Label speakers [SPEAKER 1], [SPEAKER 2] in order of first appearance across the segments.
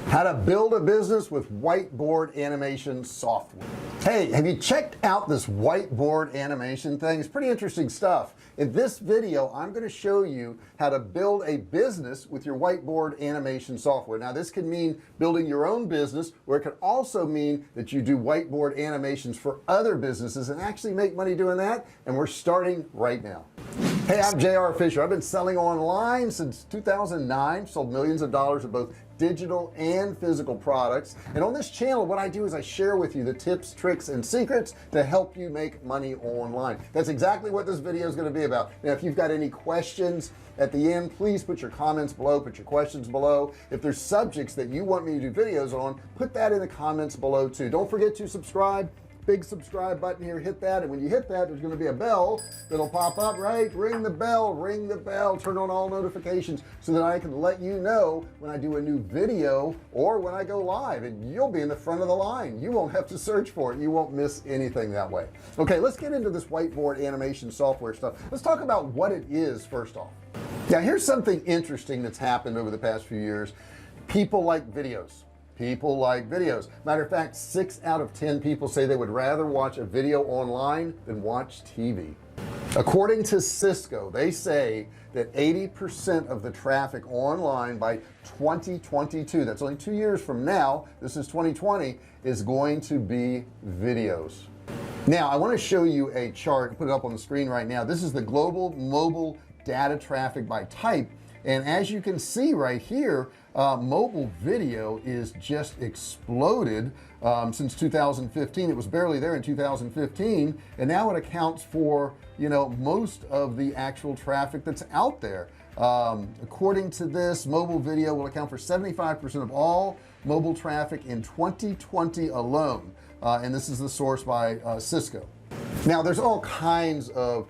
[SPEAKER 1] How to build a business with whiteboard animation software. Hey, have you checked out this whiteboard animation thing? It's pretty interesting stuff. In this video I'm going to show you how to build a business with your whiteboard animation software. Now this can mean building your own business, or it can also mean that you do whiteboard animations for other businesses and actually make money doing that. And we're starting right now. Hey, I'm JR Fisher. I've been selling online since 2009, sold millions of dollars of both digital and physical products. And on this channel what I do is I share with you the tips, tricks, and secrets to help you make money online. That's exactly what this video is going to be about. Now if you've got any questions at the end, please put your comments below, put your questions below. If there's subjects that you want me to do videos on, put that in the comments below too. Don't forget to subscribe. Big subscribe button here, hit that, and when you hit that there's going to be a bell that'll pop up, right? Ring the bell, turn on all notifications so that I can let you know when I do a new video or when I go live, and you'll be in the front of the line. You won't have to search for it. You won't miss anything that way. Okay, let's get into this whiteboard animation software stuff. Let's talk about what it is first off. Now here's something interesting that's happened over the past few years. People like videos. Matter of fact, 6 out of 10 people say they would rather watch a video online than watch TV. According to Cisco, they say that 80% of the traffic online by 2022, that's only 2 years from now, this is 2020, is going to be videos. Now I want to show you a chart, put it up on the screen right now. This is the global mobile data traffic by type, and as you can see right here, mobile video is just exploded since 2015. It was barely there in 2015, and now it accounts for, you know, most of the actual traffic that's out there. According to this, mobile video will account for 75% of all mobile traffic in 2020 alone, and this is the source by Cisco. Now there's all kinds of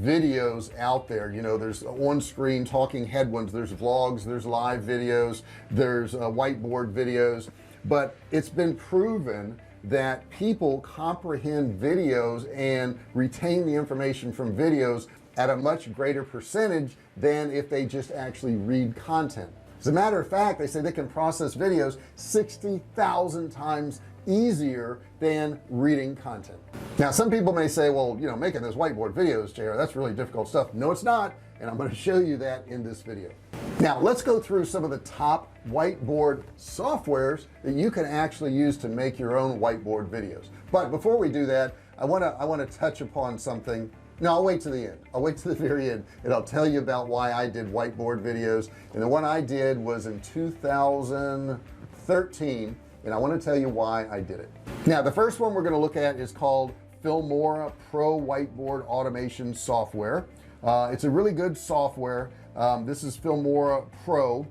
[SPEAKER 1] videos out there, you know, there's on-screen talking head ones, there's vlogs, there's live videos, there's whiteboard videos, but it's been proven that people comprehend videos and retain the information from videos at a much greater percentage than if they just actually read content. As a matter of fact, they say they can process videos 60,000 times easier than reading content. Now some people may say, well, you know, making those whiteboard videos, JR, that's really difficult stuff. No, it's not, and I'm going to show you that in this video. Now let's go through some of the top whiteboard softwares that you can actually use to make your own whiteboard videos. But before we do that, I want to touch upon something. No, I'll wait to the end. I'll wait to the very end and I'll tell you about why I did whiteboard videos. And the one I did was in 2013, and I want to tell you why I did it. Now the first one we're going to look at is called Filmora Pro Whiteboard Automation Software. It's a really good software. This is Filmora Pro.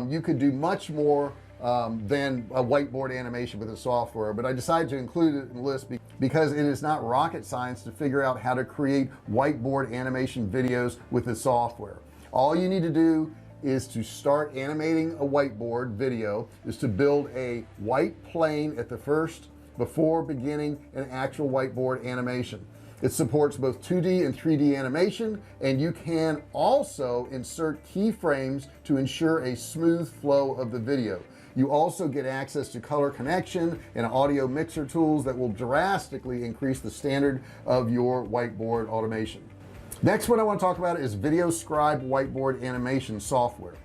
[SPEAKER 1] You could do much more than a whiteboard animation with the software, but I decided to include it in the list because it is not rocket science to figure out how to create whiteboard animation videos with the software. All you need to do is to start animating a whiteboard video, is to build a white plane at the first before beginning an actual whiteboard animation. It supports both 2D and 3D animation, and you can also insert keyframes to ensure a smooth flow of the video. You also get access to color connection and audio mixer tools that will drastically increase the standard of your whiteboard automation. Next one I want to talk about is VideoScribe whiteboard animation software.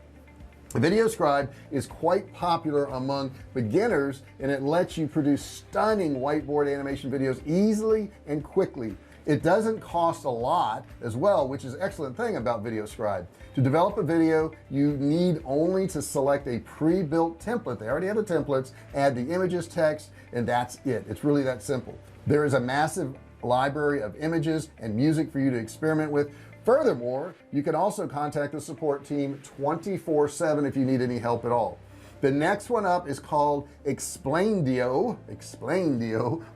[SPEAKER 1] VideoScribe is quite popular among beginners, and it lets you produce stunning whiteboard animation videos easily and quickly. It doesn't cost a lot as well, which is an excellent thing about VideoScribe. To develop a video, you need only to select a pre-built template. They already have the templates, add the images, text, and that's it. It's really that simple. There is a massive library of images and music for you to experiment with. Furthermore, you can also contact the support team 24/7 if you need any help at all. The next one up is called Explaindio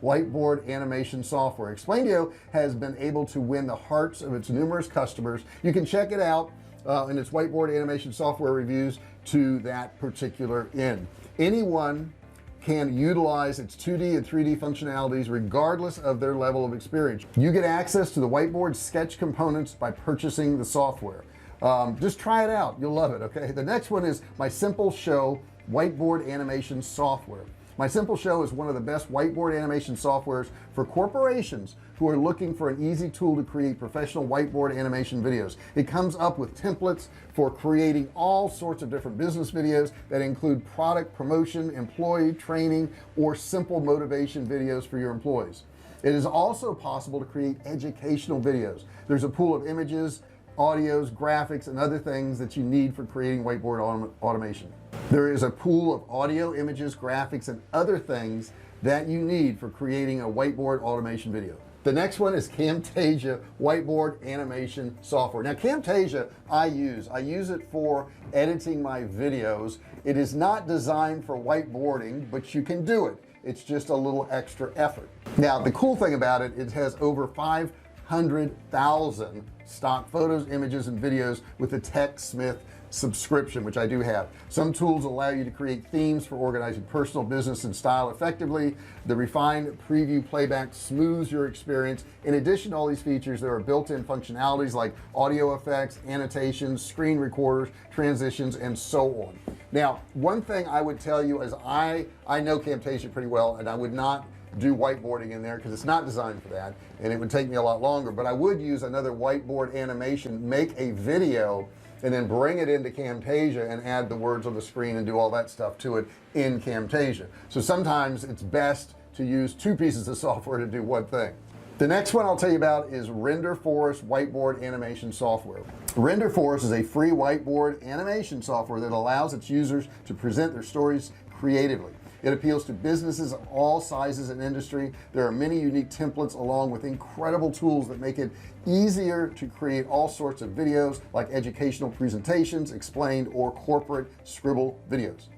[SPEAKER 1] whiteboard animation software. Explaindio has been able to win the hearts of its numerous customers. You can check it out in its whiteboard animation software reviews to that particular end. Anyone can utilize its 2D and 3D functionalities regardless of their level of experience. You get access to the whiteboard sketch components by purchasing the software. Just try it out, you'll love it. Okay, the next one is my simple show whiteboard animation software. My Simple Show is one of the best whiteboard animation softwares for corporations who are looking for an easy tool to create professional whiteboard animation videos. It comes up with templates for creating all sorts of different business videos that include product promotion, employee training, or simple motivation videos for your employees. It is also possible to create educational videos. There's a pool of images, audios, graphics, and other things that you need for creating whiteboard automation. There is a pool of audio, images, graphics, and other things that you need for creating a whiteboard automation video. The next one is Camtasia whiteboard animation software. Now Camtasia I use it for editing my videos. It is not designed for whiteboarding, but you can do it. It's just a little extra effort. Now the cool thing about it, it has over 500,000 stock photos, images, and videos with the TechSmith subscription, which I do have. Some tools allow you to create themes for organizing personal, business, and style effectively. The refined preview playback smooths your experience. In addition to all these features, there are built-in functionalities like audio effects, annotations, screen recorders, transitions, and so on. Now one thing I would tell you is I know Camtasia pretty well, and I would not do whiteboarding in there because it's not designed for that, and it would take me a lot longer. But I would use another whiteboard animation, make a video, and then bring it into Camtasia and add the words on the screen and do all that stuff to it in Camtasia. So sometimes it's best to use two pieces of software to do one thing. The next one I'll tell you about is RenderForest whiteboard animation software. RenderForest is a free whiteboard animation software that allows its users to present their stories creatively. It appeals to businesses of all sizes and industry. There are many unique templates along with incredible tools that make it easier to create all sorts of videos like educational presentations, explained, or corporate scribble videos.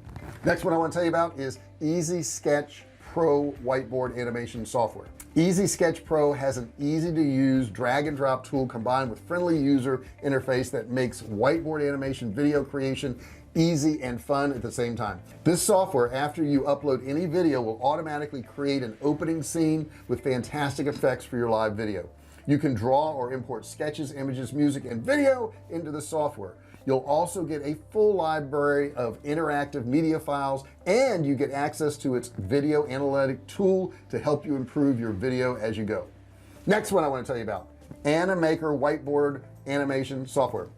[SPEAKER 1] Next one I want to tell you about is Easy Sketch Pro whiteboard animation software. Easy Sketch Pro has an easy to use drag and drop tool combined with friendly user interface that makes whiteboard animation video creation easy and fun at the same time. This software, after you upload any video, will automatically create an opening scene with fantastic effects for your live video. You can draw or import sketches, images, music, and video into the software. You'll also get a full library of interactive media files, and you get access to its video analytic tool to help you improve your video as you go. Next one I want to tell you about, Animaker whiteboard animation software.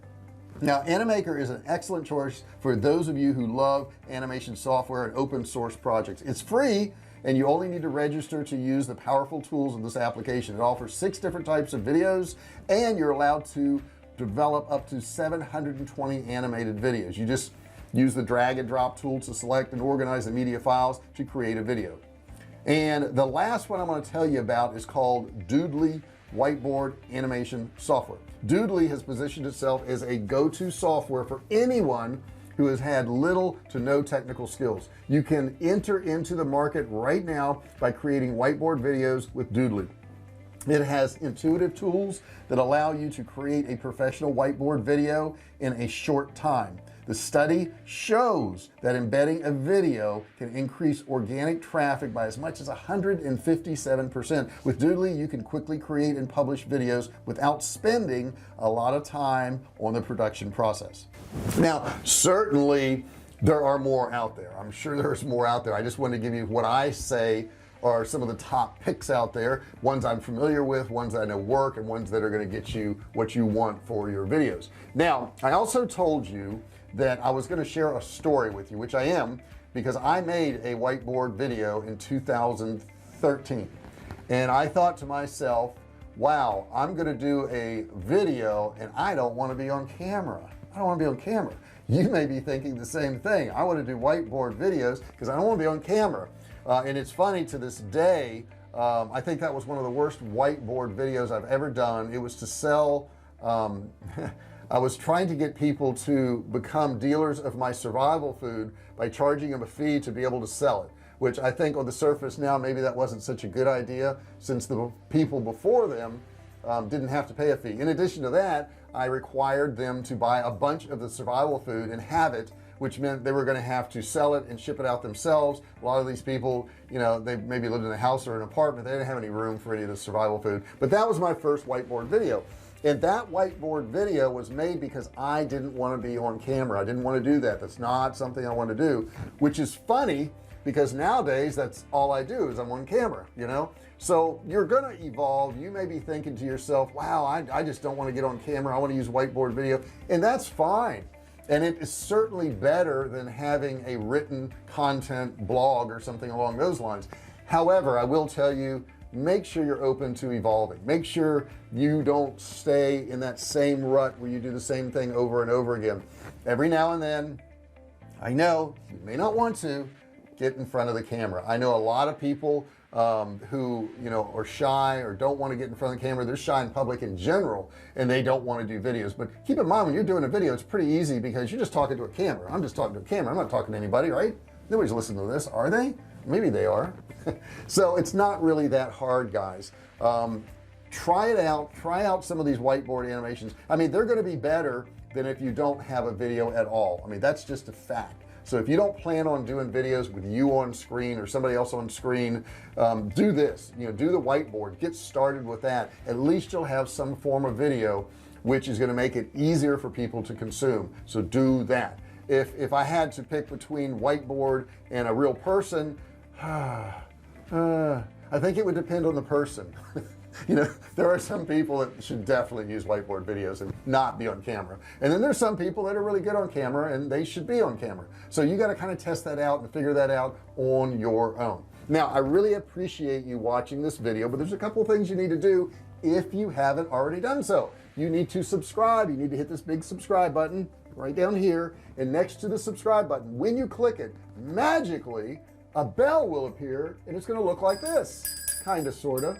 [SPEAKER 1] Now Animaker is an excellent choice for those of you who love animation software and open source projects. It's free, and you only need to register to use the powerful tools of this application. It offers 6 different types of videos, and you're allowed to develop up to 720 animated videos. You just use the drag and drop tool to select and organize the media files to create a video. And the last one I'm going to tell you about is called Doodly whiteboard animation software. Doodly has positioned itself as a go-to software for anyone who has had little to no technical skills. You can enter into the market right now by creating whiteboard videos with Doodly. It has intuitive tools that allow you to create a professional whiteboard video in a short time. The study shows that embedding a video can increase organic traffic by as much as 157%. With Doodly, you can quickly create and publish videos without spending a lot of time on the production process. Now, certainly there are more out there. I'm sure there's more out there. I just wanted to give you what I say are some of the top picks out there, ones I'm familiar with, ones that I know work, and ones that are going to get you what you want for your videos. Now, I also told you that I was going to share a story with you, which I am, because I made a whiteboard video in 2013, and I thought to myself, wow, I'm going to do a video and I don't want to be on camera. I don't want to be on camera. You may be thinking the same thing. I want to do whiteboard videos because I don't want to be on camera. And it's funny, to this day, I think that was one of the worst whiteboard videos I've ever done. It was to sell I was trying to get people to become dealers of my survival food by charging them a fee to be able to sell it, which I think on the surface now maybe that wasn't such a good idea, since the people before them didn't have to pay a fee. In addition to that, I required them to buy a bunch of the survival food and have it, which meant they were going to have to sell it and ship it out themselves. A lot of these people, you know, they maybe lived in a house or an apartment. They didn't have any room for any of the survival food. But that was my first whiteboard video. And that whiteboard video was made because I didn't want to be on camera. I didn't want to do that. That's not something I want to do, which is funny because nowadays that's all I do is I'm on camera, you know. So you're gonna evolve. You may be thinking to yourself, wow, I just don't want to get on camera. I want to use whiteboard video, and that's fine. And it is certainly better than having a written content blog or something along those lines. However, I will tell you, make sure you're open to evolving. Make sure you don't stay in that same rut where you do the same thing over and over again. Every now and then, I know you may not want to get in front of the camera. I know a lot of people who, you know, are shy or don't want to get in front of the camera. They're shy in public in general, and they don't want to do videos. But keep in mind, when you're doing a video, it's pretty easy because you're just talking to a camera. I'm just talking to a camera. I'm not talking to anybody, right? Nobody's listening to this, are they? Maybe they are. So it's not really that hard, guys. Try it out. Try out some of these whiteboard animations. I mean, they're going to be better than if you don't have a video at all. I mean, that's just a fact. So if you don't plan on doing videos with you on screen or somebody else on screen, do this, you know, do the whiteboard, get started with that. At least you'll have some form of video which is going to make it easier for people to consume. So do that. If I had to pick between whiteboard and a real person, I think it would depend on the person. You know, there are some people that should definitely use whiteboard videos and not be on camera, and then there's some people that are really good on camera and they should be on camera. So you got to kind of test that out and figure that out on your own. Now, I really appreciate you watching this video, but there's a couple of things you need to do if you haven't already done so. You need to subscribe. You need to hit this big subscribe button right down here, and next to the subscribe button, when you click it, magically a bell will appear, and it's going to look like this, kind of, sort of.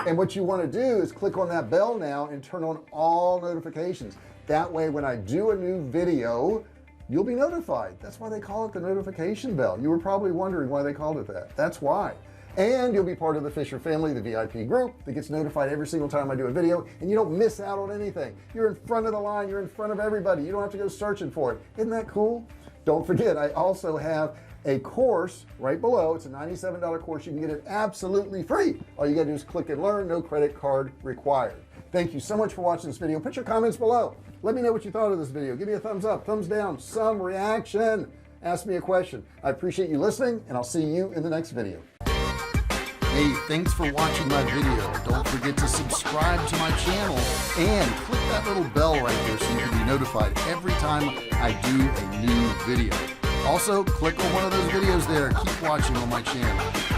[SPEAKER 1] And what you want to do is click on that bell now and turn on all notifications. That way, when I do a new video, you'll be notified. That's why they call it the notification bell. You were probably wondering why they called it that. That's why. And you'll be part of the Fisher family, the VIP group that gets notified every single time I do a video, and you don't miss out on anything. You're in front of the line. You're in front of everybody. You don't have to go searching for it. Isn't that cool? Don't forget, I also have a course right below. It's a $97 course. You can get it absolutely free. All you gotta do is click and learn. No credit card required. Thank you so much for watching this video. Put your comments below. Let me know what you thought of this video. Give me a thumbs up, thumbs down, some reaction. Ask me a question. I appreciate you listening, and I'll see you in the next video. Hey, thanks for watching my video. Don't forget to subscribe to my channel and click that little bell right there so you can be notified every time I do a new video. Also, click on one of those videos there. Keep watching on my channel.